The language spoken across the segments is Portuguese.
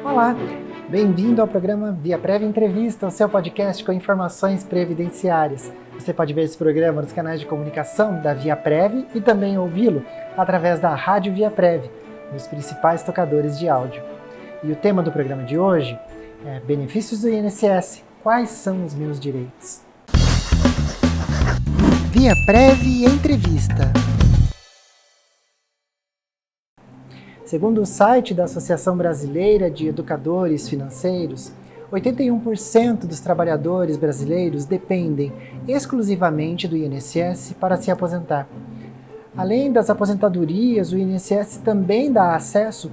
Olá, bem-vindo ao programa ViaPrev Entrevista, o seu podcast com informações previdenciárias. Você pode ver esse programa nos canais de comunicação da ViaPrev e também ouvi-lo através da Rádio ViaPrev, nos principais tocadores de áudio. E o tema do programa de hoje é Benefícios do INSS. Quais são os meus direitos? ViaPrev Entrevista. Segundo o site da Associação Brasileira de Educadores Financeiros, 81% dos trabalhadores brasileiros dependem exclusivamente do INSS para se aposentar. Além das aposentadorias, o INSS também dá acesso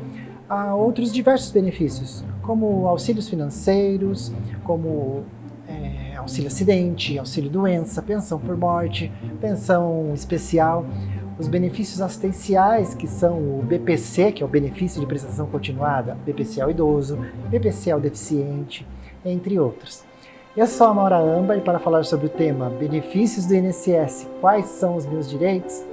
a outros diversos benefícios, como auxílios financeiros, como auxílio acidente, auxílio doença, pensão por morte, pensão especial, os benefícios assistenciais, que são o BPC, que é o benefício de prestação continuada, BPC ao idoso, BPC ao deficiente, entre outros. Eu sou a Maura Amba e para falar sobre o tema Benefícios do INSS, quais são os meus direitos?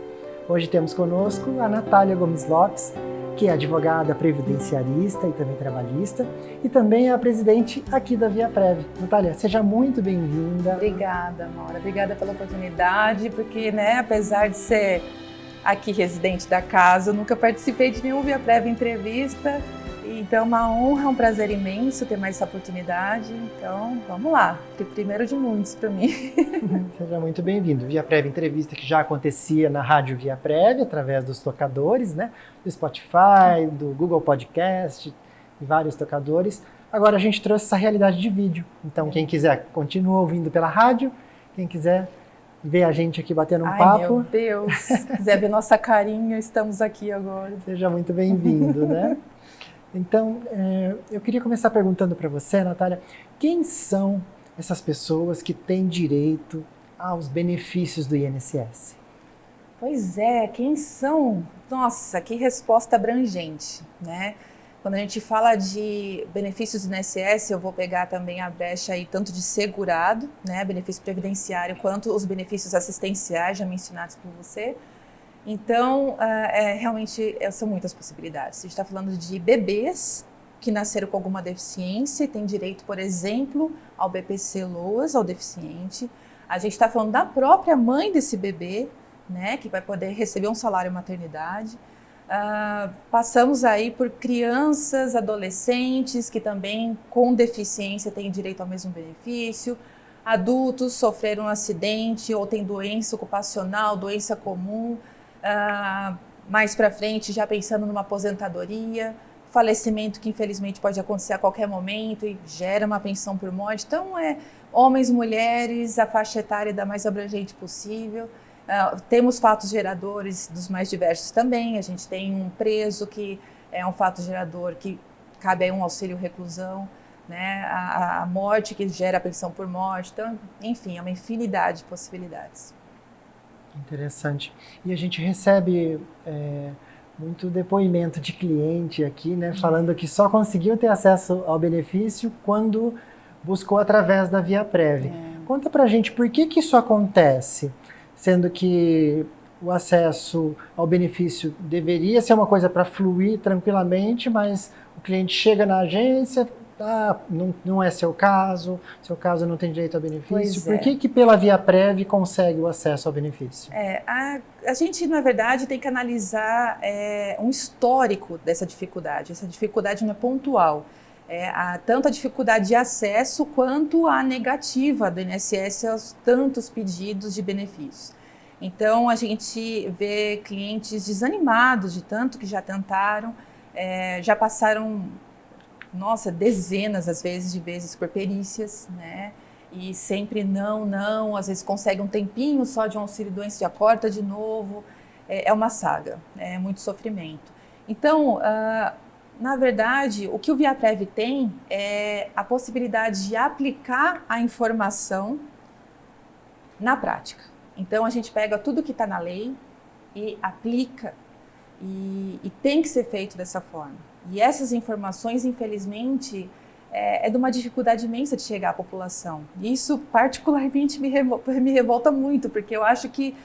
Hoje temos conosco a Natália Gomes Lopes, que é advogada previdenciarista e também trabalhista, e também é a presidente aqui da ViaPrev. Natália, seja muito bem-vinda. Obrigada, Maura. Obrigada pela oportunidade, porque, apesar de ser aqui residente da casa, eu nunca participei de nenhum ViaPrev Entrevista, então é uma honra, um prazer imenso ter mais essa oportunidade. Então, vamos lá, o primeiro de muitos para mim. Seja muito bem-vindo. ViaPrev Entrevista que já acontecia na Rádio ViaPrev, através dos tocadores, do Spotify, do Google Podcast e vários tocadores. Agora a gente trouxe essa realidade de vídeo. Então, quem quiser, continua ouvindo pela rádio. Quem quiser ver a gente aqui batendo um papo. Meu Deus! Se quiser ver nossa carinha, estamos aqui agora. Seja muito bem-vindo, Então, eu queria começar perguntando para você, Natália, quem são essas pessoas que têm direito aos benefícios do INSS? Pois é, quem são? Nossa, que resposta abrangente, Quando a gente fala de benefícios do INSS, eu vou pegar também a brecha aí tanto de segurado, benefício previdenciário, quanto os benefícios assistenciais já mencionados por você. Então, realmente são muitas possibilidades. A gente está falando de bebês que nasceram com alguma deficiência e têm direito, por exemplo, ao BPC-LOAS, ao deficiente. A gente está falando da própria mãe desse bebê, que vai poder receber um salário maternidade. Passamos aí por crianças, adolescentes que também com deficiência têm direito ao mesmo benefício, adultos sofreram um acidente ou têm doença ocupacional, doença comum, mais para frente já pensando numa aposentadoria, falecimento que infelizmente pode acontecer a qualquer momento e gera uma pensão por morte. Então homens, mulheres, a faixa etária da mais abrangente possível. Temos fatos geradores dos mais diversos também. A gente tem um preso que é um fato gerador que cabe a um auxílio reclusão, a morte que gera a pensão por morte. Então, enfim, é uma infinidade de possibilidades. Interessante. E a gente recebe muito depoimento de cliente aqui, falando que só conseguiu ter acesso ao benefício quando buscou através da ViaPrev. Conta pra gente por que isso acontece? Sendo que o acesso ao benefício deveria ser uma coisa para fluir tranquilamente, mas o cliente chega na agência, não é seu caso não tem direito ao benefício. Por que pela ViaPrev consegue o acesso ao benefício? A gente, na verdade, tem que analisar um histórico dessa dificuldade. Essa dificuldade não é pontual. Tanto a dificuldade de acesso quanto a negativa do INSS aos tantos pedidos de benefícios. Então, a gente vê clientes desanimados de tanto que já tentaram, já passaram, dezenas, às vezes, de vezes por perícias, e sempre não, às vezes consegue um tempinho só de um auxílio-doença, já corta de novo, é uma saga, é muito sofrimento. Então, na verdade, o que o ViaPrev tem é a possibilidade de aplicar a informação na prática. Então, a gente pega tudo que está na lei e aplica, e tem que ser feito dessa forma. E essas informações, infelizmente, é de uma dificuldade imensa de chegar à população. E isso, particularmente, me revolta muito, porque eu acho que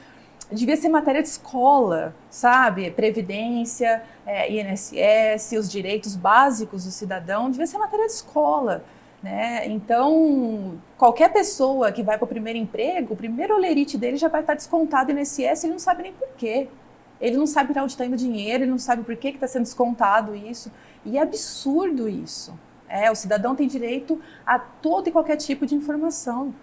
devia ser matéria de escola, sabe? Previdência, INSS, os direitos básicos do cidadão, devia ser matéria de escola, né? Então, qualquer pessoa que vai para o primeiro emprego, o primeiro olerite dele já vai estar descontado no INSS, ele não sabe nem por quê. Ele não sabe para onde está indo o dinheiro, ele não sabe por que está sendo descontado isso. E é absurdo isso. O cidadão tem direito a todo e qualquer tipo de informação.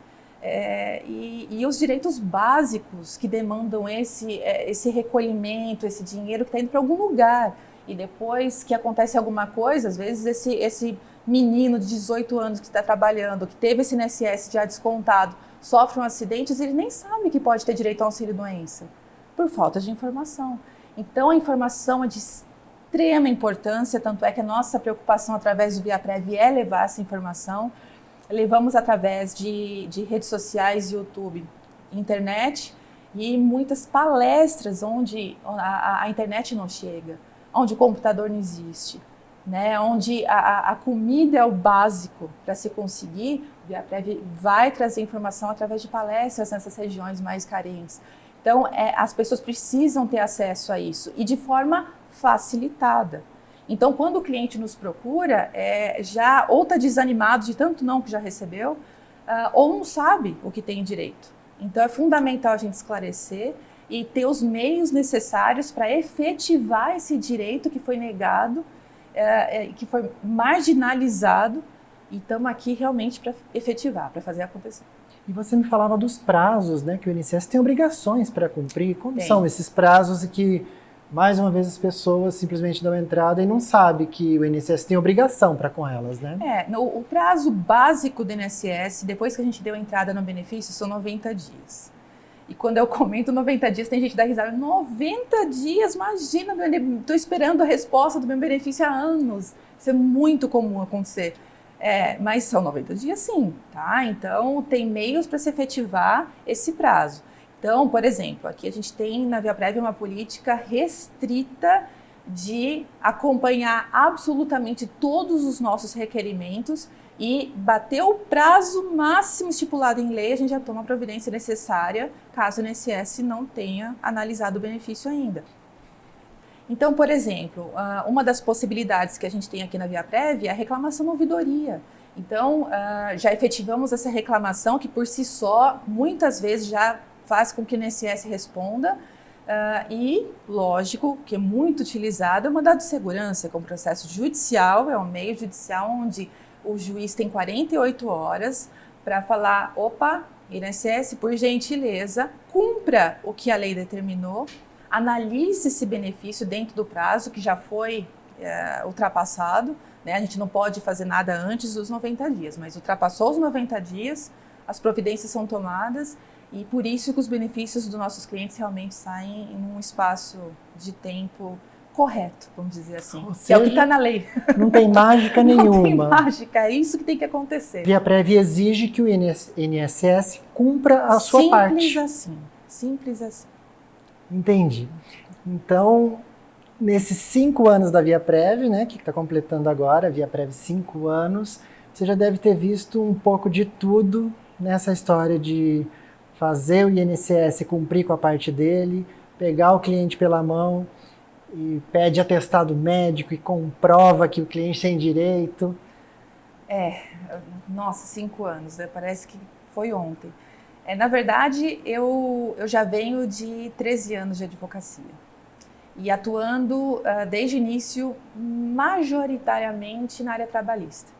E os direitos básicos que demandam esse recolhimento, esse dinheiro que está indo para algum lugar. E depois que acontece alguma coisa, às vezes esse menino de 18 anos que está trabalhando, que teve esse INSS já descontado, sofre um acidente, ele nem sabe que pode ter direito ao auxílio-doença, por falta de informação. Então, a informação é de extrema importância, tanto é que a nossa preocupação através do ViaPrev é levar essa informação. Levamos através de redes sociais, YouTube, internet e muitas palestras onde a internet não chega, onde o computador não existe, né? Onde a comida é o básico para se conseguir. O ViaPrev vai trazer informação através de palestras nessas regiões mais carentes. Então, as pessoas precisam ter acesso a isso e de forma facilitada. Então, quando o cliente nos procura, já ou está desanimado de tanto não que já recebeu, ou não sabe o que tem direito. Então, é fundamental a gente esclarecer e ter os meios necessários para efetivar esse direito que foi negado, que foi marginalizado, e estamos aqui realmente para efetivar, para fazer acontecer. E você me falava dos prazos, né, que o INSS tem obrigações para cumprir. Como são esses prazos e que, mais uma vez, as pessoas simplesmente dão entrada e não sabem que o INSS tem obrigação para com elas, né? O prazo básico do INSS, depois que a gente deu entrada no benefício, são 90 dias. E quando eu comento 90 dias, tem gente que dá risada. 90 dias, imagina, estou esperando a resposta do meu benefício há anos. Isso é muito comum acontecer. Mas são 90 dias sim, tá? Então, tem meios para se efetivar esse prazo. Então, por exemplo, aqui a gente tem na ViaPrev uma política restrita de acompanhar absolutamente todos os nossos requerimentos e bater o prazo máximo estipulado em lei, a gente já toma a providência necessária caso o INSS não tenha analisado o benefício ainda. Então, por exemplo, uma das possibilidades que a gente tem aqui na ViaPrev é a reclamação na ouvidoria. Então, já efetivamos essa reclamação que por si só, muitas vezes já faz com que o INSS responda e, lógico, que é muito utilizado é o mandado de segurança, que é um processo judicial, é um meio judicial onde o juiz tem 48 horas para falar, opa, INSS, por gentileza, cumpra o que a lei determinou, analise esse benefício dentro do prazo que já foi ultrapassado, né? A gente não pode fazer nada antes dos 90 dias, mas ultrapassou os 90 dias, as providências são tomadas e por isso que os benefícios dos nossos clientes realmente saem em um espaço de tempo correto, vamos dizer assim. Ou seja, que é o que está na lei. Não tem mágica nenhuma. Não tem mágica, é isso que tem que acontecer. ViaPrev exige que o INSS cumpra a sua parte. Simples assim, simples assim. Entendi. Então, nesses 5 anos da ViaPrev, né, que está completando agora, a ViaPrev 5 anos, você já deve ter visto um pouco de tudo nessa história de fazer o INSS cumprir com a parte dele, pegar o cliente pela mão e pede atestado médico e comprova que o cliente tem direito. Nossa, 5 anos, né? Parece que foi ontem. Na verdade, eu já venho de 13 anos de advocacia e atuando desde o início majoritariamente na área trabalhista.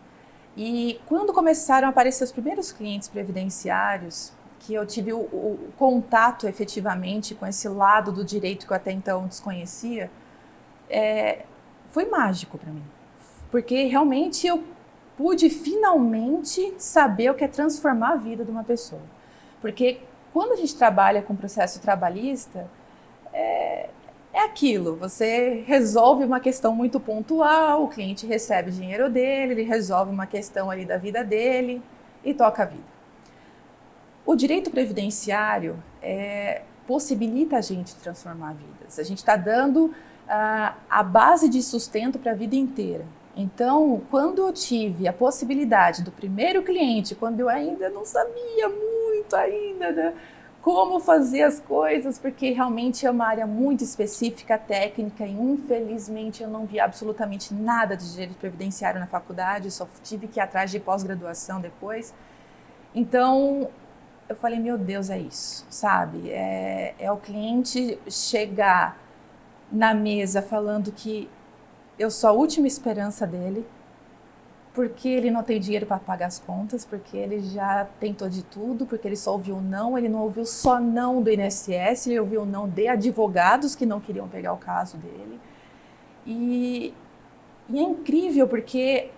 E quando começaram a aparecer os primeiros clientes previdenciários, que eu tive o contato efetivamente com esse lado do direito que eu até então desconhecia, foi mágico para mim, porque realmente eu pude finalmente saber o que é transformar a vida de uma pessoa. Porque quando a gente trabalha com processo trabalhista, é aquilo, você resolve uma questão muito pontual, o cliente recebe o dinheiro dele, ele resolve uma questão ali da vida dele e toca a vida. O direito previdenciário possibilita a gente transformar vidas. A gente está dando a base de sustento para a vida inteira. Então, quando eu tive a possibilidade do primeiro cliente, quando eu ainda não sabia muito ainda, né, como fazer as coisas, porque realmente é uma área muito específica, técnica, e infelizmente eu não vi absolutamente nada de direito previdenciário na faculdade, só tive que ir atrás de pós-graduação depois. Então, eu falei, meu Deus, é isso, sabe? É o cliente chegar na mesa falando que eu sou a última esperança dele, porque ele não tem dinheiro para pagar as contas, porque ele já tentou de tudo, porque ele só ouviu não, ele não ouviu só não do INSS, ele ouviu não de advogados que não queriam pegar o caso dele. E é incrível, porque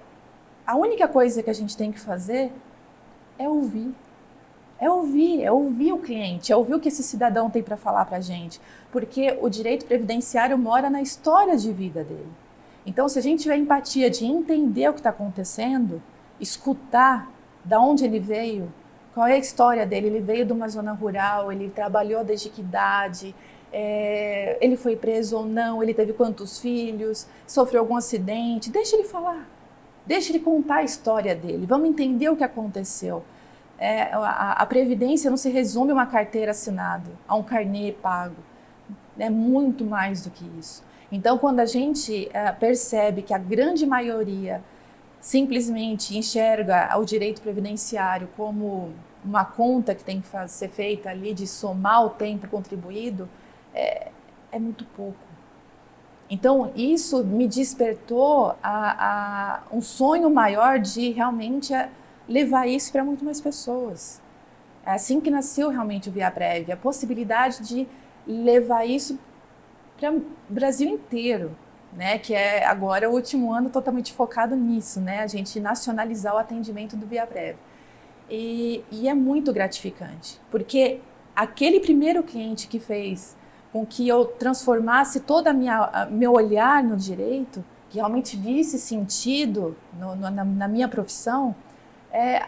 a única coisa que a gente tem que fazer é ouvir. É ouvir o cliente, é ouvir o que esse cidadão tem para falar para a gente, porque o direito previdenciário mora na história de vida dele. Então, se a gente tiver empatia de entender o que está acontecendo, escutar da onde ele veio, qual é a história dele, ele veio de uma zona rural, ele trabalhou desde que idade, ele foi preso ou não, ele teve quantos filhos, sofreu algum acidente, deixa ele falar, deixa ele contar a história dele, vamos entender o que aconteceu. A previdência não se resume a uma carteira assinada, a um carnê pago, é muito mais do que isso. Então, quando a gente percebe que a grande maioria simplesmente enxerga o direito previdenciário como uma conta que tem que ser feita ali de somar o tempo contribuído, é muito pouco. Então, isso me despertou a um sonho maior de realmente levar isso para muito mais pessoas. É assim que nasceu realmente o ViaPrev, a possibilidade de levar isso para o Brasil inteiro, né? Que é agora o último ano totalmente focado nisso, né? A gente nacionalizar o atendimento do ViaPrev. E é muito gratificante, porque aquele primeiro cliente que fez com que eu transformasse todo meu olhar no direito, que realmente visse sentido na minha profissão,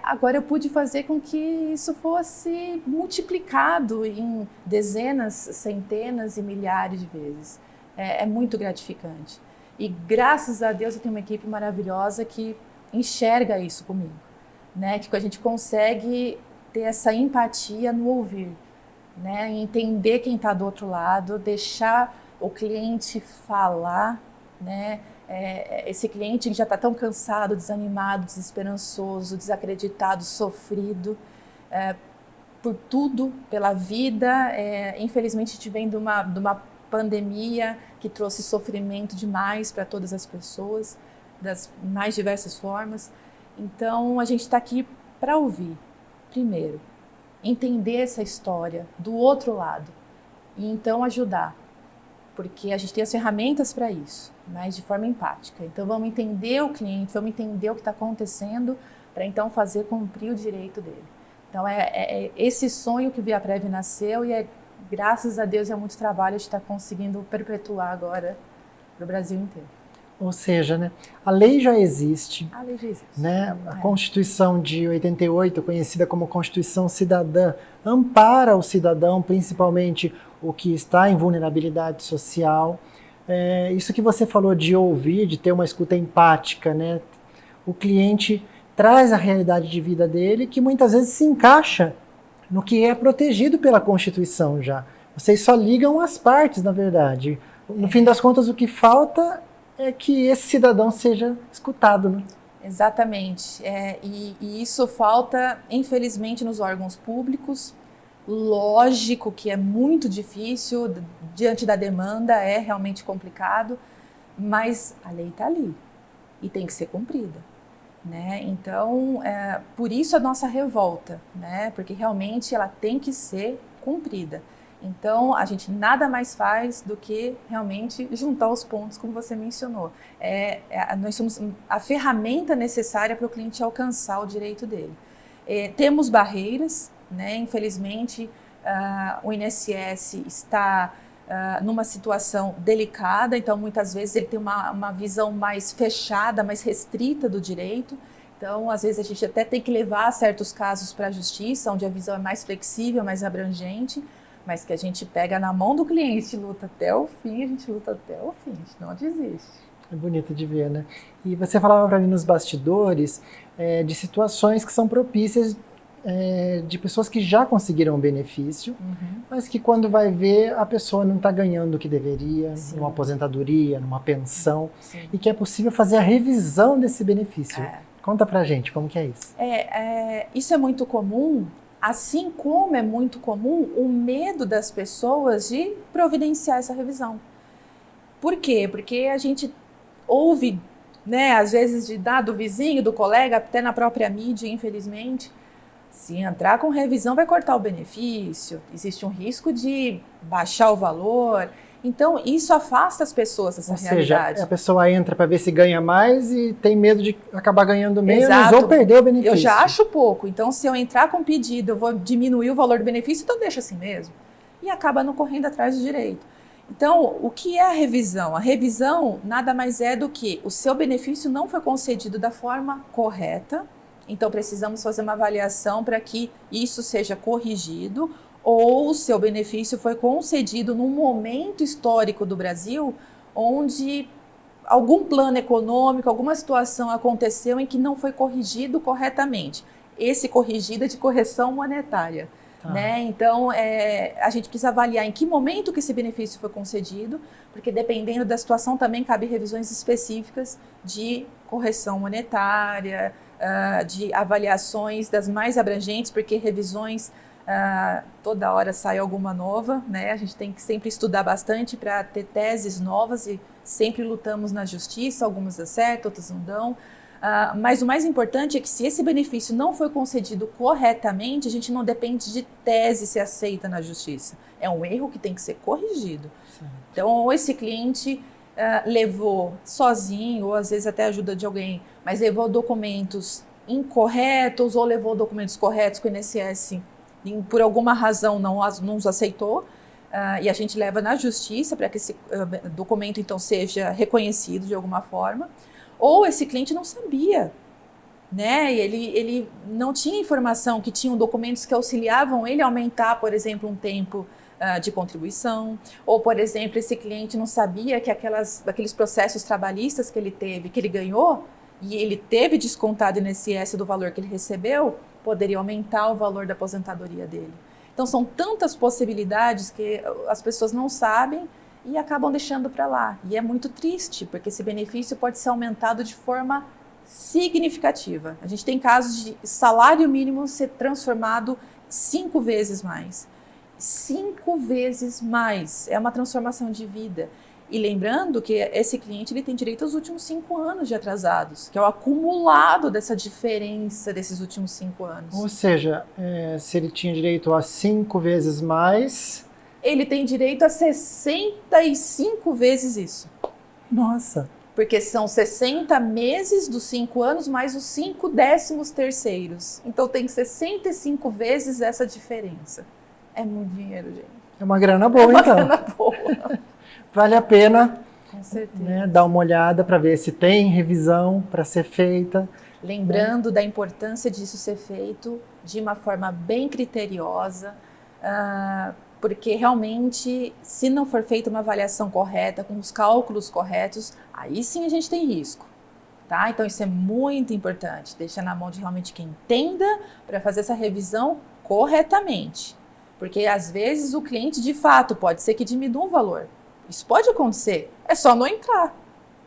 agora eu pude fazer com que isso fosse multiplicado em dezenas, centenas e milhares de vezes. É muito gratificante. E graças a Deus eu tenho uma equipe maravilhosa que enxerga isso comigo, né? Que a gente consegue ter essa empatia no ouvir, né? Entender quem está do outro lado, deixar o cliente falar, né? Esse cliente que já está tão cansado, desanimado, desesperançoso, desacreditado, sofrido por tudo, pela vida. Infelizmente, a gente vem de uma pandemia que trouxe sofrimento demais para todas as pessoas, das mais diversas formas. Então, a gente está aqui para ouvir, primeiro, entender essa história do outro lado e então ajudar. Porque a gente tem as ferramentas para isso, mas de forma empática. Então, vamos entender o cliente, vamos entender o que está acontecendo para então fazer cumprir o direito dele. Então, é esse sonho que o ViaPrev nasceu e graças a Deus, é muito trabalho, a gente está conseguindo perpetuar agora para o Brasil inteiro. Ou seja, né, a lei já existe. A lei já existe. Né? A Constituição de 88, conhecida como Constituição Cidadã, ampara o cidadão, principalmente o que está em vulnerabilidade social. Isso que você falou de ouvir, de ter uma escuta empática, né? O cliente traz a realidade de vida dele, que muitas vezes se encaixa no que é protegido pela Constituição já. Vocês só ligam as partes, na verdade. No fim das contas, o que falta é que esse cidadão seja escutado, né? Exatamente. E isso falta, infelizmente, nos órgãos públicos. Lógico que é muito difícil, diante da demanda, é realmente complicado, mas a lei está ali e tem que ser cumprida, né? Então, por isso a nossa revolta, né? Porque realmente ela tem que ser cumprida. Então, a gente nada mais faz do que realmente juntar os pontos, como você mencionou. Nós somos a ferramenta necessária para o cliente alcançar o direito dele. Temos barreiras, né? Infelizmente, o INSS está numa situação delicada, então muitas vezes ele tem uma visão mais fechada, mais restrita do direito. Então, às vezes a gente até tem que levar certos casos para a justiça, onde a visão é mais flexível, mais abrangente, mas que a gente pega na mão do cliente, luta até o fim, a gente luta até o fim, a gente não desiste. É bonito de ver, né? E você falava para mim nos bastidores de situações que são propícias de pessoas que já conseguiram o benefício, mas que quando vai ver, a pessoa não está ganhando o que deveria, numa aposentadoria, numa pensão, e que é possível fazer a revisão desse benefício. Conta pra gente, como que é isso? Isso é muito comum, assim como é muito comum o medo das pessoas de providenciar essa revisão. Por quê? Porque a gente ouve, né, às vezes do vizinho, do colega, até na própria mídia, infelizmente, se entrar com revisão vai cortar o benefício, existe um risco de baixar o valor. Então, isso afasta as pessoas dessa realidade. Ou seja, a pessoa entra para ver se ganha mais e tem medo de acabar ganhando menos. Exato. Ou perder o benefício. Eu já acho pouco. Então, se eu entrar com pedido, eu vou diminuir o valor do benefício, então deixa assim mesmo. E acaba não correndo atrás do direito. Então, o que é a revisão? A revisão nada mais é do que o seu benefício não foi concedido da forma correta, então precisamos fazer uma avaliação para que isso seja corrigido, ou o seu benefício foi concedido num momento histórico do Brasil onde algum plano econômico, alguma situação aconteceu em que não foi corrigido corretamente. Esse corrigido é de correção monetária. Né? Então, a gente precisa avaliar em que momento que esse benefício foi concedido, porque dependendo da situação também cabe revisões específicas de correção monetária, de avaliações das mais abrangentes, porque revisões, toda hora sai alguma nova, né? A gente tem que sempre estudar bastante para ter teses novas e sempre lutamos na justiça, algumas acertam, outras não dão. Mas o mais importante é que se esse benefício não foi concedido corretamente, a gente não depende de tese ser aceita na justiça. É um erro que tem que ser corrigido. Certo. Então, ou esse cliente levou sozinho, ou às vezes até a ajuda de alguém, mas levou documentos incorretos, ou levou documentos corretos que o INSS, por alguma razão, não os aceitou, e a gente leva na justiça para que esse documento, então, seja reconhecido de alguma forma. Ou esse cliente não sabia, né? Ele não tinha informação que tinham documentos que auxiliavam ele a aumentar, por exemplo, um tempo de contribuição. Ou, por exemplo, esse cliente não sabia que aqueles processos trabalhistas que ele teve, que ele ganhou, e ele teve descontado INSS do valor que ele recebeu, poderia aumentar o valor da aposentadoria dele. Então, são tantas possibilidades que as pessoas não sabem e acabam deixando para lá. E é muito triste, porque esse benefício pode ser aumentado de forma significativa. A gente tem casos de salário mínimo ser transformado 5 vezes mais. 5 vezes mais. É uma transformação de vida. E lembrando que esse cliente ele tem direito aos últimos 5 anos de atrasados, que é o acumulado dessa diferença desses últimos 5 anos. Ou seja, se ele tinha direito a 5 vezes mais... ele tem direito a 65 vezes isso. Nossa! Porque são 60 meses dos 5 anos mais os 5 13º. Então tem 65 vezes essa diferença. É muito dinheiro, gente. É uma grana boa, então. É uma grana boa. Vale a pena, com certeza, né, dar uma olhada para ver se tem revisão para ser feita. Lembrando da importância disso ser feito de uma forma bem criteriosa, porque realmente, se não for feita uma avaliação correta, com os cálculos corretos, aí sim a gente tem risco. Tá? Então isso é muito importante, deixar na mão de realmente quem entenda para fazer essa revisão corretamente. Porque às vezes o cliente de fato pode ser que diminua o valor. Isso pode acontecer, é só não entrar.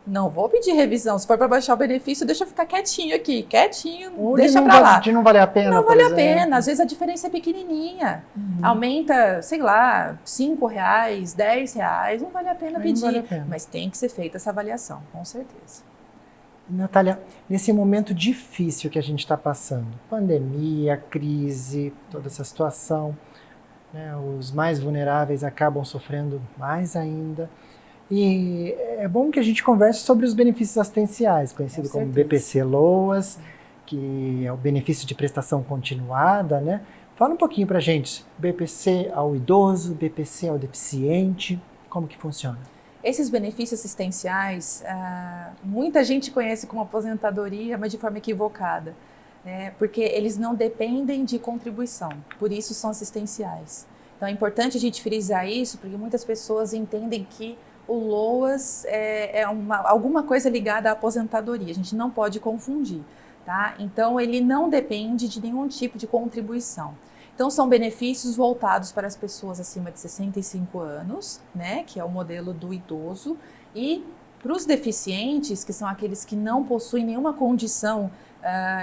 Não vou pedir revisão, se for para baixar o benefício, deixa eu ficar quietinho aqui, quietinho, ou deixa para lá. De não valer a pena, não vale a pena, às vezes a diferença é pequenininha. Aumenta, sei lá, R$5, R$10, não vale a pena pedir. Vale a pena. Mas tem que ser feita essa avaliação, com certeza. Natália, nesse momento difícil que a gente está passando, pandemia, crise, toda essa situação, né, os mais vulneráveis acabam sofrendo mais ainda. E é bom que a gente converse sobre os benefícios assistenciais, conhecido como BPC-LOAS, que é o benefício de prestação continuada, né? Fala um pouquinho pra gente, BPC ao idoso, BPC ao deficiente, como que funciona? Esses benefícios assistenciais, muita gente conhece como aposentadoria, mas de forma equivocada, né? Porque eles não dependem de contribuição, por isso são assistenciais. Então é importante a gente frisar isso, porque muitas pessoas entendem que o LOAS é alguma coisa ligada à aposentadoria, a gente não pode confundir. tá? Então, ele não depende de nenhum tipo de contribuição. Então, são benefícios voltados para as pessoas acima de 65 anos, né, que é o modelo do idoso, e para os deficientes, que são aqueles que não possuem nenhuma condição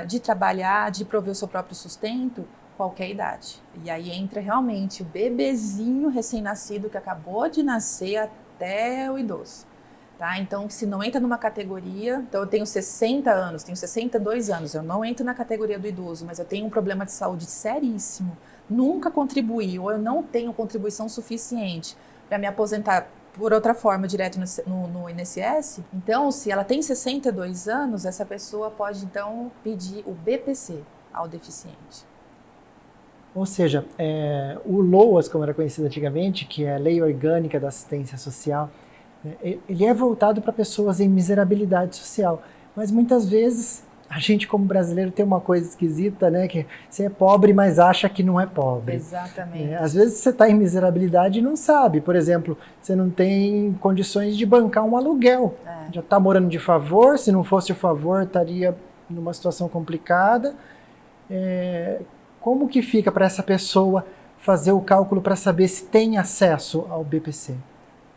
de trabalhar, de prover o seu próprio sustento, qualquer idade. E aí entra realmente o bebezinho recém-nascido que acabou de nascer até o idoso. Tá? Então, se não entra numa categoria, então eu tenho 60 anos, tenho 62 anos, eu não entro na categoria do idoso, mas eu tenho um problema de saúde seríssimo, nunca contribuí, ou eu não tenho contribuição suficiente para me aposentar por outra forma, direto no INSS, então, se ela tem 62 anos, essa pessoa pode, então, pedir o BPC ao deficiente. Ou seja, o LOAS, como era conhecido antigamente, que é a Lei Orgânica da Assistência Social, ele é voltado para pessoas em miserabilidade social, mas muitas vezes a gente como brasileiro tem uma coisa esquisita, né, que você é pobre, mas acha que não é pobre. Exatamente. Às vezes você está em miserabilidade e não sabe, por exemplo, você não tem condições de bancar um aluguel, já está morando de favor, se não fosse o favor estaria numa situação complicada. Como que fica para essa pessoa fazer o cálculo para saber se tem acesso ao BPC?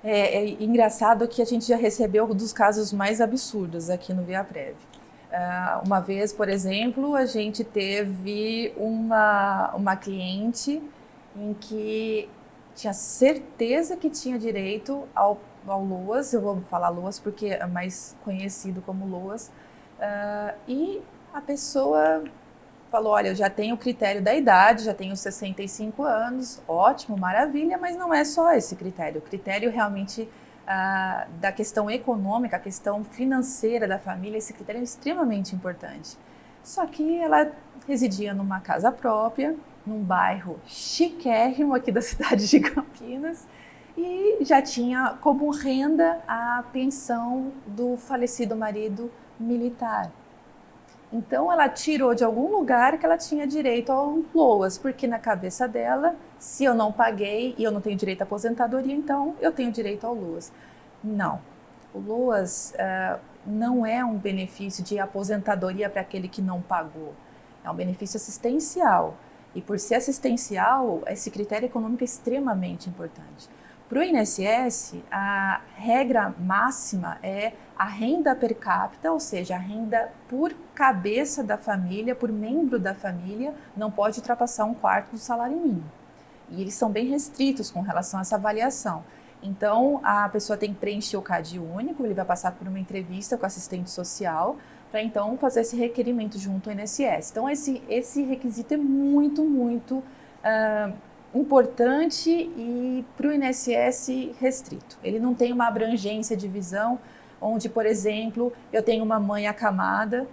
É engraçado que a gente já recebeu um dos casos mais absurdos aqui no ViaPrev. Uma vez, por exemplo, a gente teve uma cliente em que tinha certeza que tinha direito ao LOAS, eu vou falar LOAS porque é mais conhecido como LOAS, e a pessoa falou, olha, eu já tenho o critério da idade, já tenho 65 anos, ótimo, maravilha, mas não é só esse critério. O critério realmente da questão econômica, a questão financeira da família, esse critério é extremamente importante. Só que ela residia numa casa própria, num bairro chiquérrimo aqui da cidade de Campinas, e já tinha como renda a pensão do falecido marido militar. Então, ela tirou de algum lugar que ela tinha direito ao LOAS, porque na cabeça dela, se eu não paguei e eu não tenho direito à aposentadoria, então eu tenho direito ao LOAS. Não. O LOAS não é um benefício de aposentadoria para aquele que não pagou. É um benefício assistencial. E por ser assistencial, esse critério econômico é extremamente importante. Para o INSS, a regra máxima é a renda per capita, ou seja, a renda por cabeça da família, por membro da família, não pode ultrapassar 1/4 do salário mínimo. E eles são bem restritos com relação a essa avaliação. Então, a pessoa tem que preencher o CAD único, ele vai passar por uma entrevista com o assistente social, para então fazer esse requerimento junto ao INSS. Então, esse requisito é muito, muito importante e para o INSS restrito. Ele não tem uma abrangência de visão, onde, por exemplo, eu tenho uma mãe acamada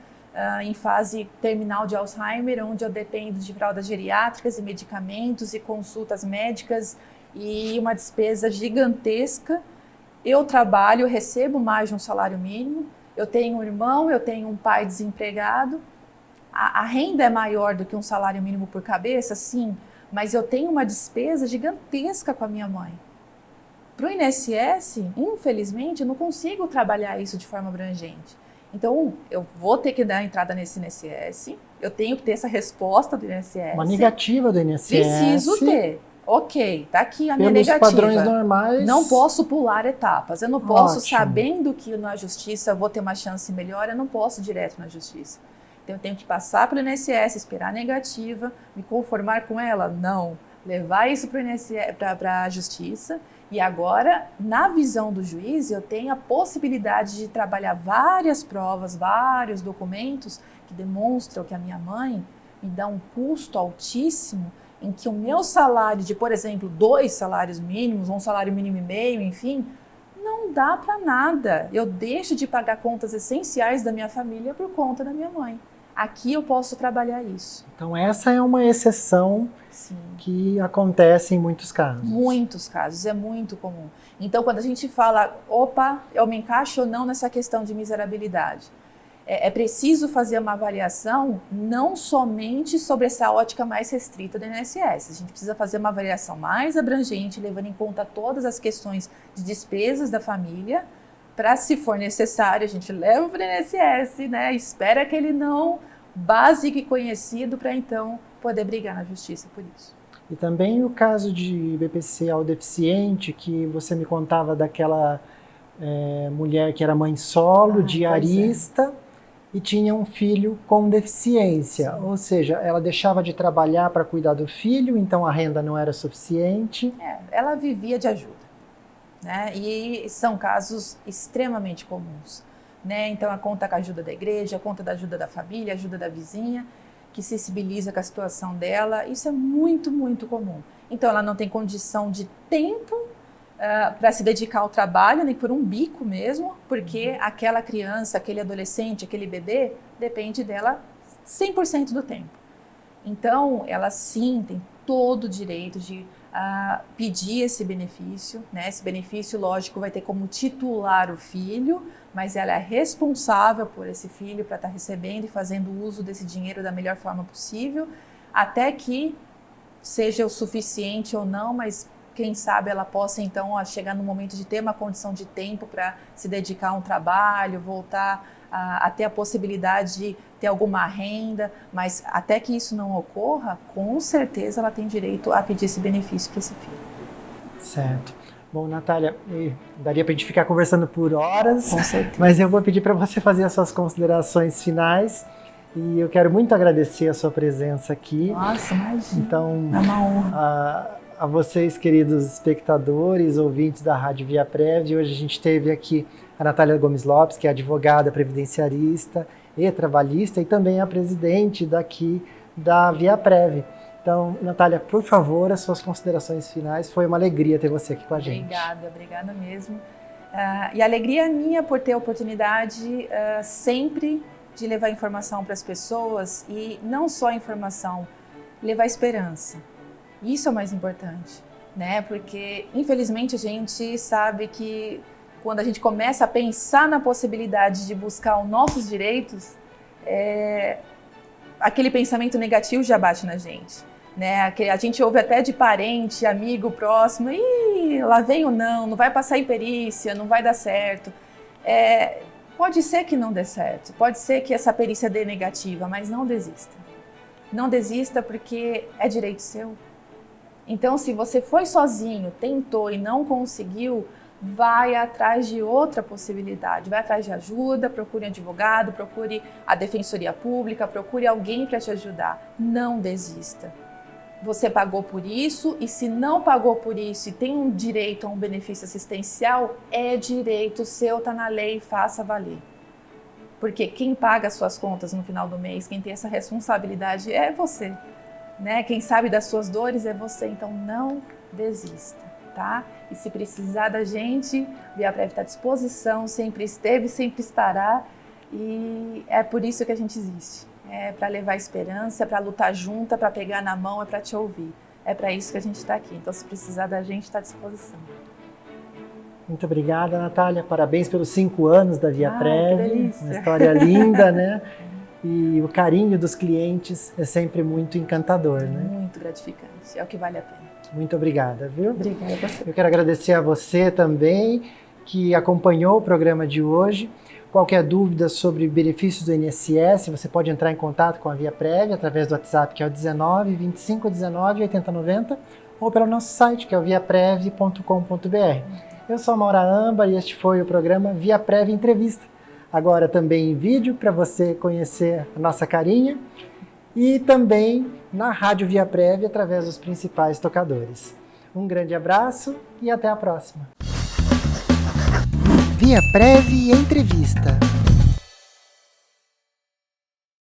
em fase terminal de Alzheimer, onde eu dependo de fraldas geriátricas e medicamentos e consultas médicas e uma despesa gigantesca. Eu trabalho, recebo mais de um salário mínimo, eu tenho um irmão, eu tenho um pai desempregado, a renda é maior do que um salário mínimo por cabeça, sim, mas eu tenho uma despesa gigantesca com a minha mãe. Para o INSS, infelizmente, eu não consigo trabalhar isso de forma abrangente. Então, eu vou ter que dar entrada nesse INSS, eu tenho que ter essa resposta do INSS. Uma negativa do INSS. Preciso ter. Ok, tá aqui a minha negativa. Pelos padrões normais. Não posso pular etapas. Eu não posso, Ótimo. sabendo que na justiça eu vou ter uma chance melhor, eu não posso ir direto na justiça. Então, eu tenho que passar pelo INSS, esperar a negativa, me conformar com ela? Não. Levar isso para a justiça. E agora, na visão do juiz, eu tenho a possibilidade de trabalhar várias provas, vários documentos que demonstram que a minha mãe me dá um custo altíssimo, em que o meu salário de, por exemplo, 2 salários mínimos, um salário mínimo e meio, enfim, não dá para nada. Eu deixo de pagar contas essenciais da minha família por conta da minha mãe. Aqui eu posso trabalhar isso. Então essa é uma exceção. Sim. Que acontece em muitos casos. Muitos casos, é muito comum. Então quando a gente fala, opa, eu me encaixo ou não nessa questão de miserabilidade, é preciso fazer uma avaliação não somente sobre essa ótica mais restrita do INSS. A gente precisa fazer uma avaliação mais abrangente, levando em conta todas as questões de despesas da família, para, se for necessário, a gente leva para o INSS, né? Espera que ele não básico e conhecido para então poder brigar na justiça por isso. E também o caso de BPCA deficiente, que você me contava daquela mulher que era mãe solo, diarista, e tinha um filho com deficiência. Sim. Ou seja, ela deixava de trabalhar para cuidar do filho, então a renda não era suficiente. Ela vivia de ajuda, né? E são casos extremamente comuns, né? Então a conta com a ajuda da igreja, a conta da ajuda da família, a ajuda da vizinha, que sensibiliza com a situação dela. Isso é muito, muito comum. Então ela não tem condição de tempo para se dedicar ao trabalho, nem por um bico mesmo, porque aquela criança, aquele adolescente, aquele bebê, depende dela 100% do tempo. Então, ela sim tem todo o direito de pedir esse benefício, né? Esse benefício, lógico, vai ter como titular o filho, mas ela é responsável por esse filho para estar recebendo e fazendo uso desse dinheiro da melhor forma possível, até que seja o suficiente ou não, mas quem sabe ela possa então chegar no momento de ter uma condição de tempo para se dedicar a um trabalho, voltar a ter a possibilidade de ter alguma renda, mas até que isso não ocorra, com certeza ela tem direito a pedir esse benefício para esse filho. Certo. Bom, Natália, daria para a gente ficar conversando por horas, com certeza, mas eu vou pedir para você fazer as suas considerações finais. E eu quero muito agradecer a sua presença aqui. Nossa, imagina. Então, é uma honra. A vocês, queridos espectadores, ouvintes da Rádio Viaprev, hoje a gente teve aqui a Natália Gomes Lopes, que é advogada previdenciarista e trabalhista, e também a presidente daqui da Viaprev. Então, Natália, por favor, as suas considerações finais. Foi uma alegria ter você aqui com a gente. Obrigada mesmo. E a alegria é minha por ter a oportunidade sempre de levar informação para as pessoas, e não só informação, levar esperança. Isso é o mais importante, né? Porque, infelizmente, a gente sabe que quando a gente começa a pensar na possibilidade de buscar os nossos direitos, aquele pensamento negativo já bate na gente, né? A gente ouve até de parente, amigo, próximo, lá vem ou não vai passar em perícia, não vai dar certo. Pode ser que não dê certo, pode ser que essa perícia dê negativa, mas não desista. Não desista porque é direito seu. Então, se você foi sozinho, tentou e não conseguiu, vai atrás de outra possibilidade, vai atrás de ajuda, procure um advogado, procure a Defensoria Pública, procure alguém para te ajudar. Não desista. Você pagou por isso, e se não pagou por isso e tem um direito a um benefício assistencial, é direito seu, está na lei, faça valer. Porque quem paga as suas contas no final do mês, quem tem essa responsabilidade é você, né? Quem sabe das suas dores é você, então não desista, tá? E se precisar da gente, o Viaprev está à disposição, sempre esteve, sempre estará, e é por isso que a gente existe. É para levar esperança, é para lutar junto, é para pegar na mão, é para te ouvir. É para isso que a gente está aqui. Então, se precisar da gente, está à disposição. Muito obrigada, Natália. Parabéns pelos 5 anos da Viaprev. Que delícia. Uma história linda, né? E o carinho dos clientes é sempre muito encantador, né? Muito gratificante. É o que vale a pena. Muito obrigada, viu? Obrigada a você. Eu quero agradecer a você também, que acompanhou o programa de hoje. Qualquer dúvida sobre benefícios do INSS, você pode entrar em contato com a Viaprev através do WhatsApp, que é o 19 25 19 80 90, ou pelo nosso site, que é o viaprev.com.br. Eu sou a Maura Âmbar e este foi o programa Viaprev Entrevista. Agora também em vídeo, para você conhecer a nossa carinha, e também na Rádio Viaprev através dos principais tocadores. Um grande abraço e até a próxima. Viaprev Entrevista.